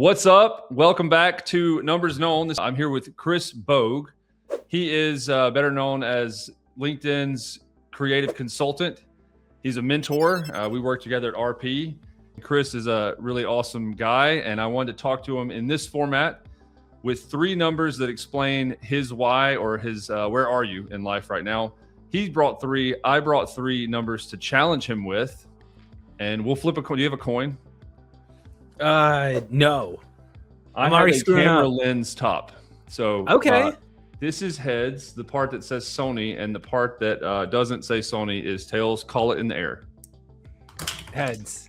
What's up? Welcome back to Numbers Known. I'm here with Chris Bogue. He is better known as LinkedIn's creative consultant. He's a mentor. We work together at RP. Chris is a really awesome guy, and I wanted to talk to him in this format with three numbers that explain his why or his where are you in life right now. He brought three. I brought three numbers to challenge him with, and we'll flip a coin. Do you have a coin? No. I'm already screwing camera up. Lens top. So okay. This is heads, the part that says Sony, and the part that doesn't say Sony is tails. Call it in the air. Heads.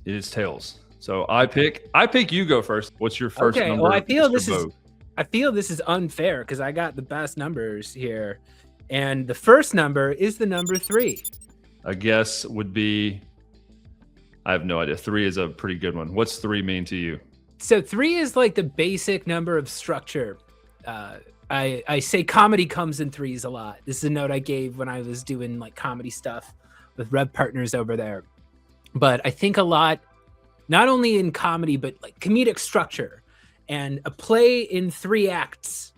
It is tails. So I pick. You go first. What's your first number? Well, I feel this is unfair because I got the best numbers here, and the first number is the number 3. A guess would be. I have no idea. 3 is a pretty good one. What's 3 mean to you? So 3 is like the basic number of structure. I say comedy comes in threes a lot. This is a note I gave when I was doing like comedy stuff with Rev Partners over there. But I think a lot, not only in comedy, but like comedic structure, and a play in 3 acts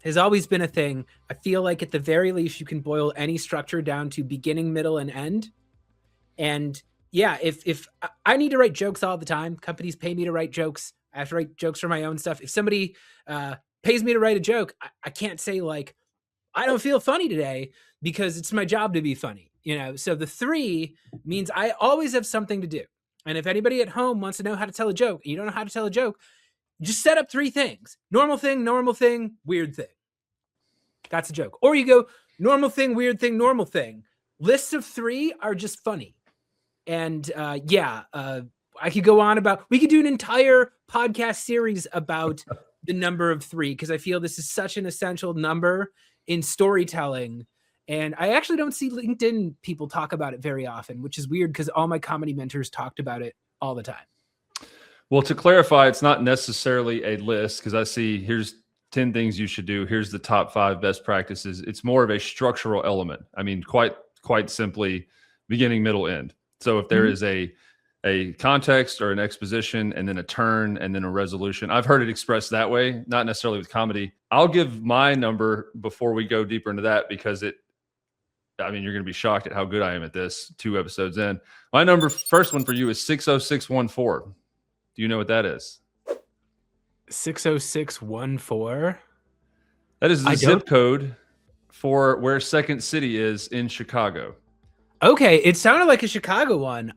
has always been a thing. I feel like at the very least, you can boil any structure down to beginning, middle, and end. And yeah, if I need to write jokes all the time, companies pay me to write jokes. I have to write jokes for my own stuff. If somebody pays me to write a joke, I can't say like, I don't feel funny today because it's my job to be funny, you know? So the 3 means I always have something to do. And if anybody at home wants to know how to tell a joke, and you don't know how to tell a joke, just set up 3 things. Normal thing, weird thing. That's a joke. Or you go normal thing, weird thing, normal thing. Lists of 3 are just funny. And I could go on about, we could do an entire podcast series about the number of 3, because I feel this is such an essential number in storytelling. And I actually don't see LinkedIn people talk about it very often, which is weird because all my comedy mentors talked about it all the time. Well, to clarify, it's not necessarily a list, because I see here's 10 things you should do. Here's the top 5 best practices. It's more of a structural element. I mean, quite simply, beginning, middle, end. So if there is a context or an exposition and then a turn and then a resolution, I've heard it expressed that way, not necessarily with comedy. I'll give my number before we go deeper into that, because you're going to be shocked at how good I am at this 2 episodes in. My first one for you is 60614. Do you know what that is? 60614? That is the zip code for where Second City is in Chicago. Okay, it sounded like a Chicago one.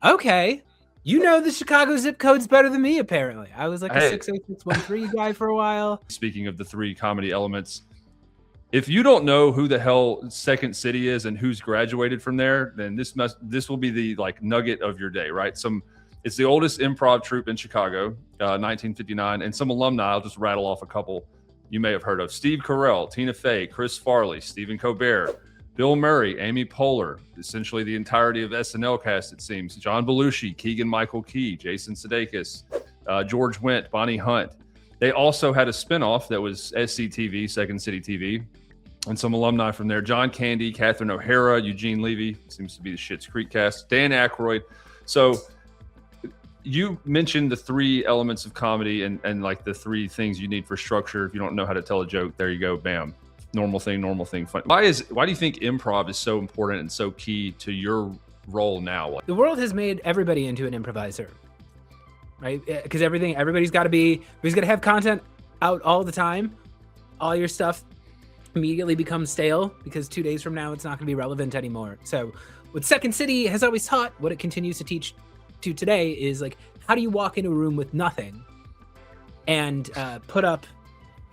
Okay. You know the Chicago zip codes better than me, apparently. I was like a 60613 guy for a while. Speaking of the 3 comedy elements, if you don't know who the hell Second City is and who's graduated from there, then this will be the like nugget of your day, right? It's the oldest improv troupe in Chicago, 1959, and some alumni. I'll just rattle off a couple you may have heard of: Steve Carell, Tina Fey, Chris Farley, Stephen Colbert, Bill Murray, Amy Poehler, essentially the entirety of SNL cast, it seems. John Belushi, Keegan-Michael Key, Jason Sudeikis, George Wendt, Bonnie Hunt. They also had a spinoff that was SCTV, Second City TV, and some alumni from there: John Candy, Catherine O'Hara, Eugene Levy, seems to be the Schitt's Creek cast, Dan Aykroyd. So you mentioned the 3 elements of comedy and like the 3 things you need for structure. If you don't know how to tell a joke, there you go, bam. Normal thing, fun. Why do you think improv is so important and so key to your role now? The world has made everybody into an improviser, right? Because everybody's got to have content out all the time. All your stuff immediately becomes stale because 2 days from now, it's not going to be relevant anymore. So what Second City has always taught, what it continues to teach to today, is like, how do you walk into a room with nothing and put up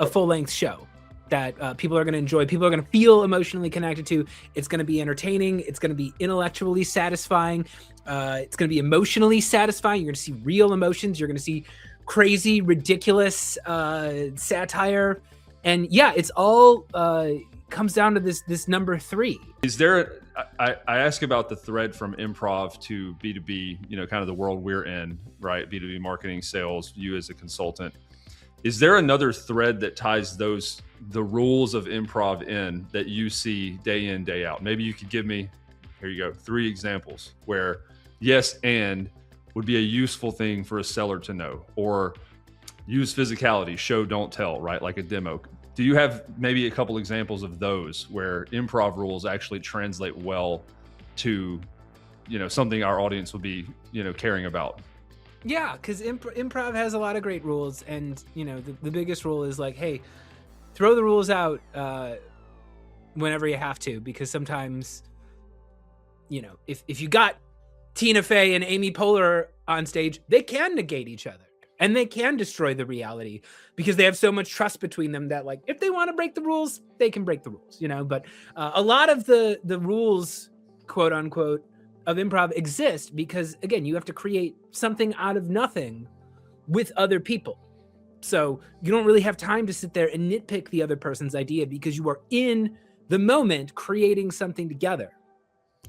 a full-length show that people are going to enjoy, people are going to feel emotionally connected to. It's going to be entertaining. It's going to be intellectually satisfying. It's going to be emotionally satisfying. You're going to see real emotions. You're going to see crazy, ridiculous satire. And yeah, it's all comes down to this number 3. Is there, I ask about the thread from improv to B2B, kind of the world we're in, right? B2B marketing, sales, you as a consultant. Is there another thread that ties the rules of improv in that you see day in, day out? Maybe you could give me, here you go, 3 examples where yes and would be a useful thing for a seller to know, or use physicality, show, don't tell, right? Like a demo. Do you have maybe a couple examples of those where improv rules actually translate well to, something our audience will be, caring about? Yeah, because improv has a lot of great rules, and the biggest rule is like, hey, throw the rules out whenever you have to, because sometimes, if you got Tina Fey and Amy Poehler on stage, they can negate each other and they can destroy the reality because they have so much trust between them that, like, if they want to break the rules, they can break the rules, But a lot of the rules, quote unquote, of improv exist because, again, you have to create something out of nothing with other people. So you don't really have time to sit there and nitpick the other person's idea because you are in the moment creating something together.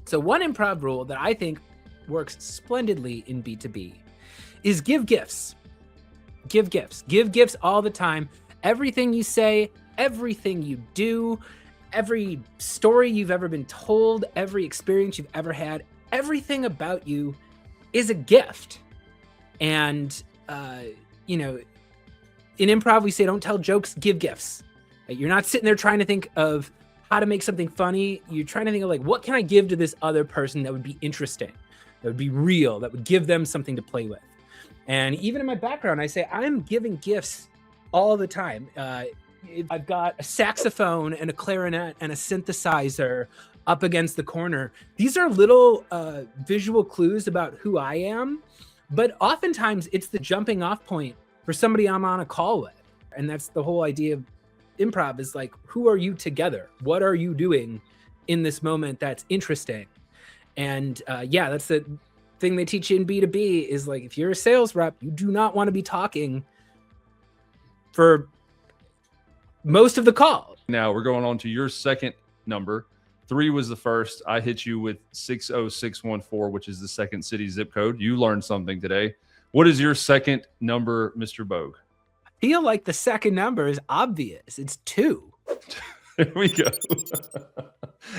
So one improv rule that I think works splendidly in B2B is give gifts. Give gifts. Give gifts all the time. Everything you say, everything you do, every story you've ever been told, every experience you've ever had, everything about you is a gift. And, in improv, we say, don't tell jokes, give gifts. You're not sitting there trying to think of how to make something funny. You're trying to think of, like, what can I give to this other person that would be interesting, that would be real, that would give them something to play with. And even in my background, I say, I'm giving gifts all the time. I've got a saxophone and a clarinet and a synthesizer up against the corner. These are little visual clues about who I am, but oftentimes it's the jumping off point for somebody I'm on a call with. And that's the whole idea of improv, is like, who are you together? What are you doing in this moment that's interesting? And that's the thing they teach you in B2B is, like, if you're a sales rep, you do not want to be talking for most of the call. Now we're going on to your second number. 3 was the first. I hit you with 60614, which is the second city zip code. You learned something today. What is your second number, Mr. Bogue? I feel like the second number is obvious. It's 2. There we go.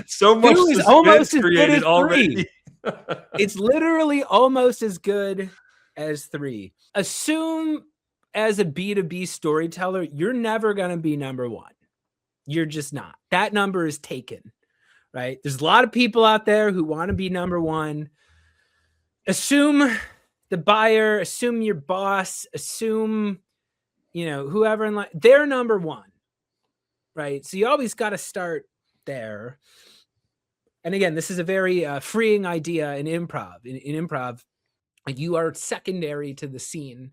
So much 2 is almost as good as 3. Already. It's literally almost as good as 3. Assume, as a B2B storyteller, you're never going to be number 1. You're just not. That number is taken, right? There's a lot of people out there who want to be number 1. Assume the buyer, assume your boss, assume, whoever in line, they're number 1, right? So you always got to start there. And again, this is a very freeing idea in improv. In improv, you are secondary to the scene.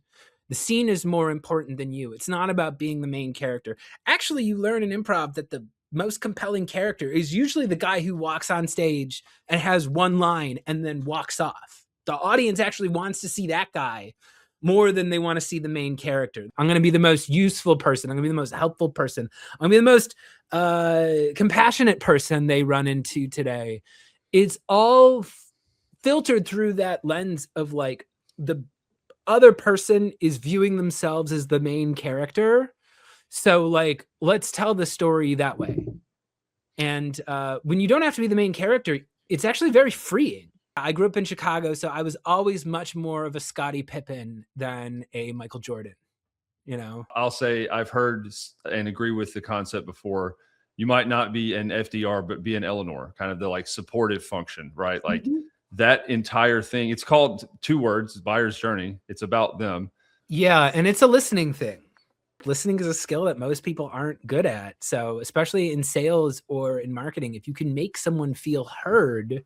The scene is more important than you. It's not about being the main character. Actually, you learn in improv that the most compelling character is usually the guy who walks on stage and has one line and then walks off. The audience actually wants to see that guy more than they want to see the main character. I'm going to be the most useful person. I'm going to be the most helpful person. I'm going to be the most compassionate person they run into today. It's all filtered through that lens of, like, the other person is viewing themselves as the main character. So, like, let's tell the story that way. And when you don't have to be the main character, it's actually very freeing. I grew up in Chicago, so I was always much more of a Scottie Pippen than a Michael Jordan, I'll say I've heard and agree with the concept before. You might not be an FDR, but be an Eleanor, kind of the, like, supportive function, right? Like, that entire thing, it's called 2 words, buyer's journey. It's about them. Yeah, and it's a listening thing. Listening is a skill that most people aren't good at. So especially in sales or in marketing, if you can make someone feel heard,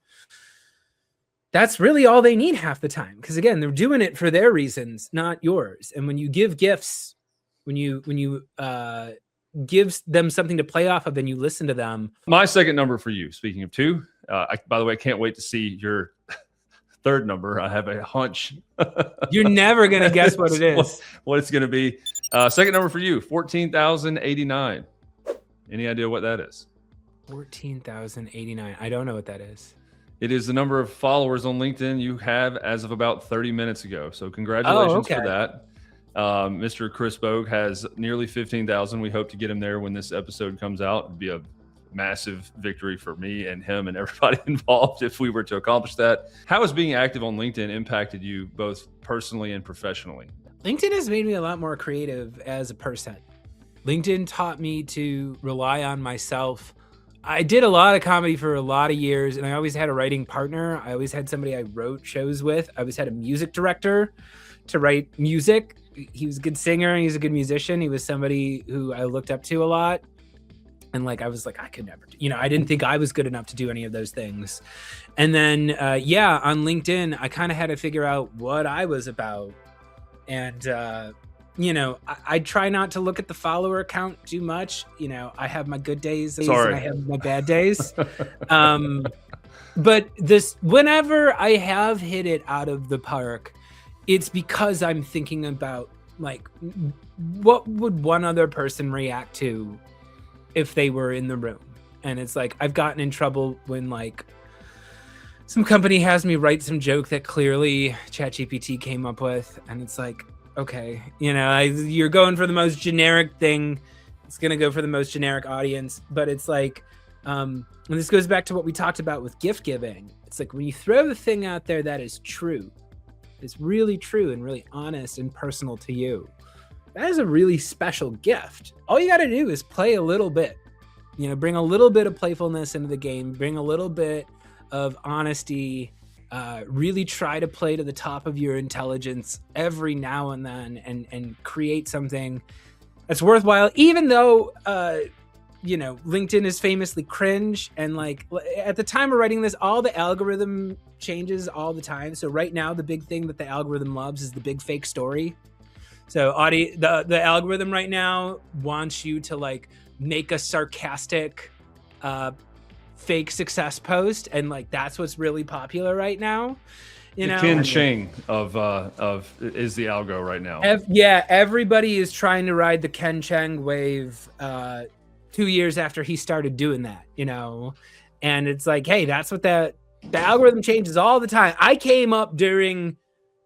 that's really all they need half the time. Because, again, they're doing it for their reasons, not yours. And when you give gifts, when you give them something to play off of and you listen to them. My second number for you, speaking of 2, by the way, I can't wait to see your third number. I have a hunch. You're never going to guess what it is. What it's going to be. Second number for you, 14,089. Any idea what that is? 14,089. I don't know what that is. It is the number of followers on LinkedIn you have as of about 30 minutes ago. So congratulations for that. Mr. Chris Bogue has nearly 15,000. We hope to get him there when this episode comes out. It'd be a massive victory for me and him and everybody involved if we were to accomplish that. How has being active on LinkedIn impacted you both personally and professionally? LinkedIn has made me a lot more creative as a person. LinkedIn taught me to rely on myself. I did a lot of comedy for a lot of years, and I always had a writing partner. I always had somebody I wrote shows with. I always had a music director to write music. He was a good singer, and he's a good musician. He was somebody who I looked up to a lot. And like, I was like, I could never, I didn't think I was good enough to do any of those things. And then, on LinkedIn, I kind of had to figure out what I was about. And, I try not to look at the follower count too much. I have my good days and I have my bad days. But whenever I have hit it out of the park, it's because I'm thinking about like, what would one other person react to if they were in the room? And it's like, I've gotten in trouble when like some company has me write some joke that clearly ChatGPT came up with. And it's like, okay, you're going for the most generic thing. It's going to go for the most generic audience. But it's like, and this goes back to what we talked about with gift giving. It's like when you throw the thing out there that is true, it's really true and really honest and personal to you, that is a really special gift. All you got to do is play a little bit, bring a little bit of playfulness into the game, bring a little bit of honesty, really try to play to the top of your intelligence every now and then and create something that's worthwhile, even though, LinkedIn is famously cringe. And like at the time of writing this, all the algorithm changes all the time. So right now, the big thing that the algorithm loves is the big fake story. So the algorithm right now wants you to like make a sarcastic fake success post, and like that's what's really popular right now. The Ken Chang of is the algo right now. Everybody is trying to ride the Ken Chang wave 2 years after he started doing that, and it's like, hey, that's what the algorithm changes all the time. I came up during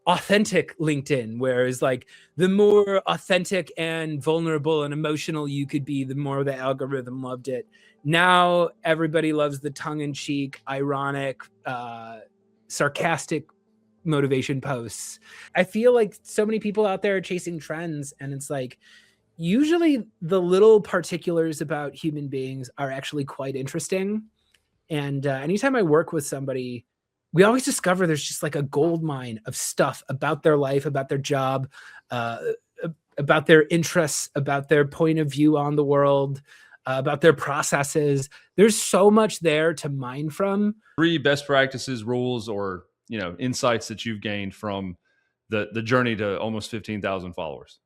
authentic LinkedIn, whereas like the more authentic and vulnerable and emotional you could be, the more the algorithm loved it. Now everybody loves the tongue-in-cheek, ironic, sarcastic motivation posts. I feel like so many people out there are chasing trends, and it's like usually the little particulars about human beings are actually quite interesting. And anytime I work with somebody, we always discover there's just like a gold mine of stuff about their life, about their job, about their interests, about their point of view on the world, about their processes. There's so much there to mine from. 3 best practices, rules, or insights that you've gained from the journey to almost 15,000 followers.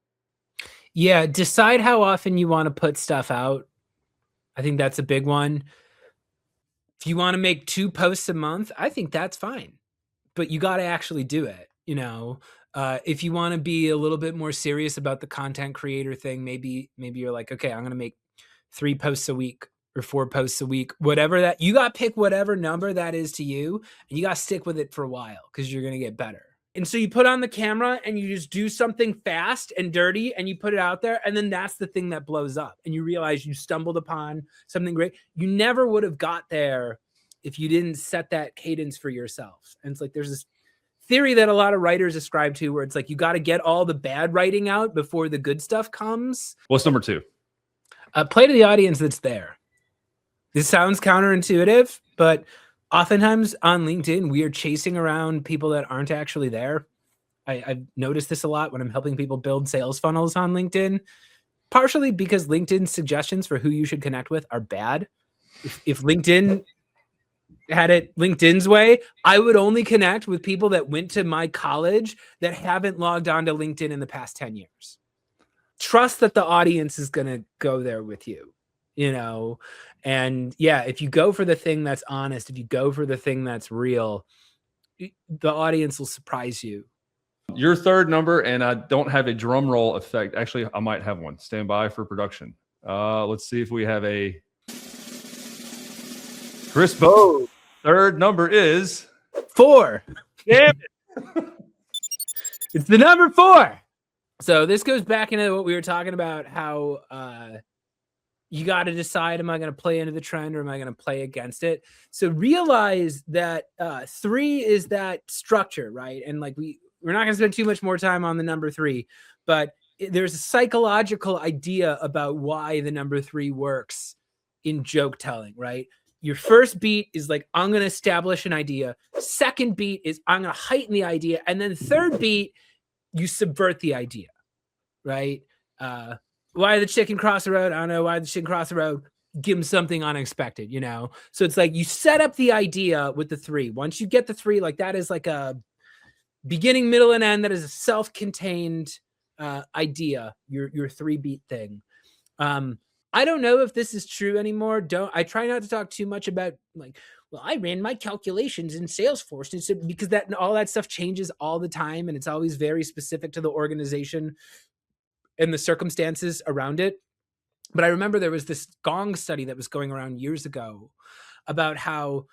Yeah, decide how often you want to put stuff out. I think that's a big one. If you want to make 2 posts a month, I think that's fine, but you got to actually do it. If you want to be a little bit more serious about the content creator thing, maybe you're like, okay, I'm going to make 3 posts a week or 4 posts a week, whatever that you got, pick whatever number that is to you, and you got to stick with it for a while because you're going to get better. And so you put on the camera and you just do something fast and dirty and you put it out there, and then that's the thing that blows up and you realize you stumbled upon something great. You never would have got there if you didn't set that cadence for yourself. And it's like there's this theory that a lot of writers ascribe to where it's like you got to get all the bad writing out before the good stuff comes. What's number 2? Play to the audience that's there. This sounds counterintuitive, but oftentimes on LinkedIn, we are chasing around people that aren't actually there. I've noticed this a lot when I'm helping people build sales funnels on LinkedIn, partially because LinkedIn's suggestions for who you should connect with are bad. If LinkedIn had it LinkedIn's way, I would only connect with people that went to my college that haven't logged on to LinkedIn in the past 10 years. Trust that the audience is going to go there with you, and yeah, if you go for the thing that's honest, if you go for the thing that's real, the audience will surprise you. Your 3rd number, and I don't have a drum roll effect. Actually, I might have one. Stand by for production. Let's see if we have a Chris Bogue. 3rd number is 4. Damn it. It's the number 4. So this goes back into what we were talking about, how you got to decide, am I going to play into the trend or am I going to play against it? So realize that 3 is that structure, right? And like we're not going to spend too much more time on the number 3, but there's a psychological idea about why the number 3 works in joke telling, right? Your first beat is like, I'm going to establish an idea. Second beat is I'm going to heighten the idea. And then third beat, you subvert the idea, right? Why did the chicken cross the road? I don't know. Why did the chicken cross the road? Give them something unexpected, you know? So it's like you set up the idea with the 3. Once you get the 3, like that is like a beginning, middle, and end. That is a self-contained idea, your 3-beat thing. I don't know if this is true anymore. I try not to talk too much about like, well, I ran my calculations in Salesforce, and so because that all that stuff changes all the time, and it's always very specific to the organization and the circumstances around it. But I remember there was this Gong study that was going around years ago about how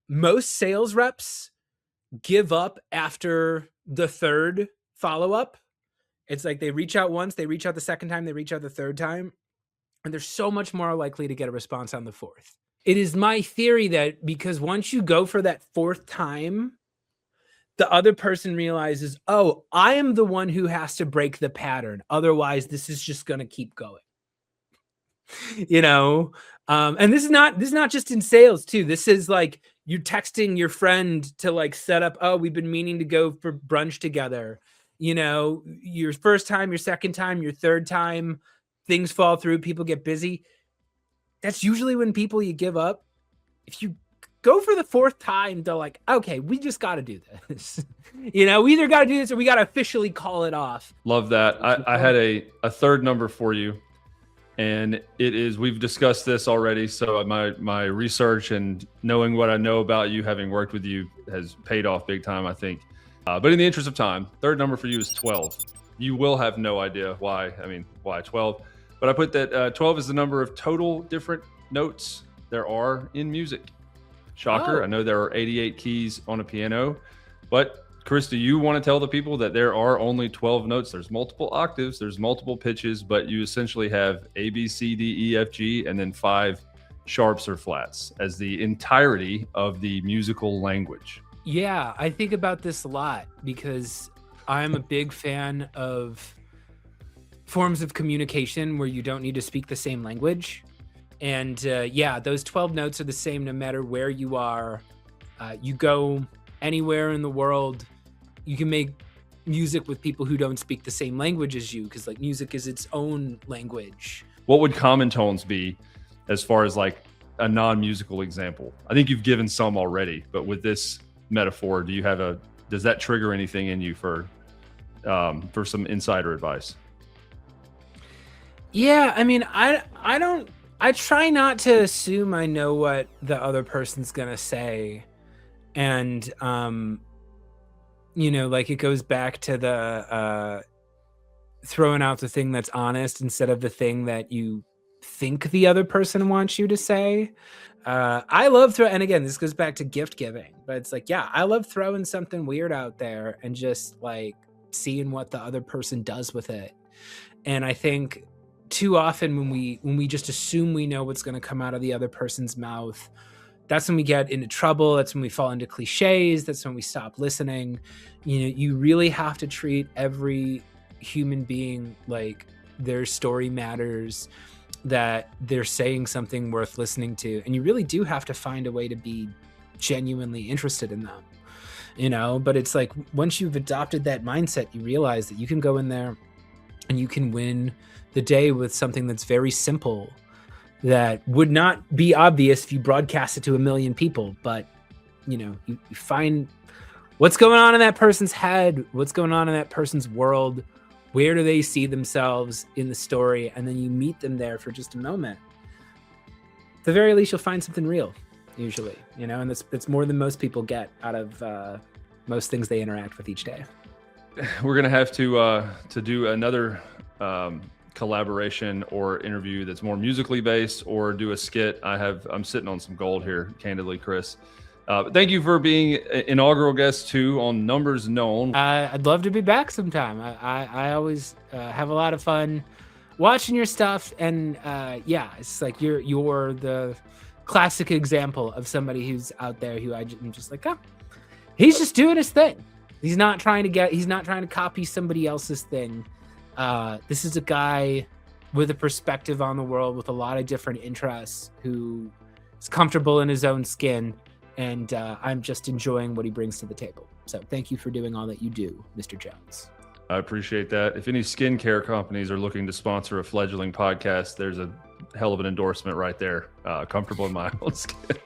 most sales reps give up after the 3rd follow-up. It's like they reach out once, they reach out the 2nd time, they reach out the 3rd time, and they're so much more likely to get a response on the 4th. It is my theory that because once you go for that 4th time, the other person realizes, oh, I am the one who has to break the pattern. Otherwise, this is just going to keep going. You know, and this is not just in sales too. This is like you're texting your friend to like set up, oh, we've been meaning to go for brunch together. You know, your first time, your second time, your third time, things fall through, people get busy. That's usually when people you give up. If you go for the 4th time, they're like, okay, we just got to do this. You know, we either got to do this or we got to officially call it off. Love that. I had a 3rd number for you. And it is, we've discussed this already. So my research and knowing what I know about you, having worked with you, has paid off big time, I think. But in the interest of time, 3rd number for you is 12. You will have no idea why. I mean, why 12? But I put that 12 is the number of total different notes there are in music. Shocker. Oh. I know there are 88 keys on a piano, but Chris, do you want to tell the people that there are only 12 notes? There's multiple octaves, there's multiple pitches, but you essentially have A, B, C, D, E, F, G, and then 5 sharps or flats as the entirety of the musical language. Yeah, I think about this a lot because I'm a big fan of forms of communication where you don't need to speak the same language. And yeah, those 12 notes are the same no matter where you are. You go anywhere in the world, you can make music with people who don't speak the same language as you, because like music is its own language. What would common tones be as far as like a non-musical example? I think you've given some already, but with this metaphor, does that trigger anything in you for some insider advice? Yeah, I mean, I try not to assume I know what the other person's gonna say. And you know, like it goes back to the throwing out the thing that's honest instead of the thing that you think the other person wants you to say. I love and again, this goes back to gift giving, but it's like, yeah, I love throwing something weird out there and just like seeing what the other person does with it. And I think too often when we just assume we know what's going to come out of the other person's mouth, that's when we get into trouble. That's when we fall into cliches. That's when we stop listening. You know, you really have to treat every human being like their story matters, that they're saying something worth listening to. And you really do have to find a way to be genuinely interested in them, you know? But it's like, once you've adopted that mindset, you realize that you can go in there and you can win the day with something that's very simple, that would not be obvious if you broadcast it to 1 million people. But, you know, you find what's going on in that person's head, what's going on in that person's world, where do they see themselves in the story, and then you meet them there for just a moment. At the very least, you'll find something real, usually, you know, and that's more than most people get out of most things they interact with each day. We're going to have to do another collaboration or interview that's more musically based, or do a skit. I'm sitting on some gold here, candidly, Chris. Thank you for being inaugural guest too on Numbers Known. I'd love to be back sometime. I always have a lot of fun watching your stuff, and yeah, it's like you're the classic example of somebody who's out there who I'm just like, oh, he's just doing his thing. He's not trying to copy somebody else's thing. This is a guy with a perspective on the world, with a lot of different interests, who is comfortable in his own skin, and I'm just enjoying what he brings to the table. So thank you for doing all that you do, Mr. Jones. I appreciate that. If any skincare companies are looking to sponsor a fledgling podcast, there's a hell of an endorsement right there. Comfortable in my own skin.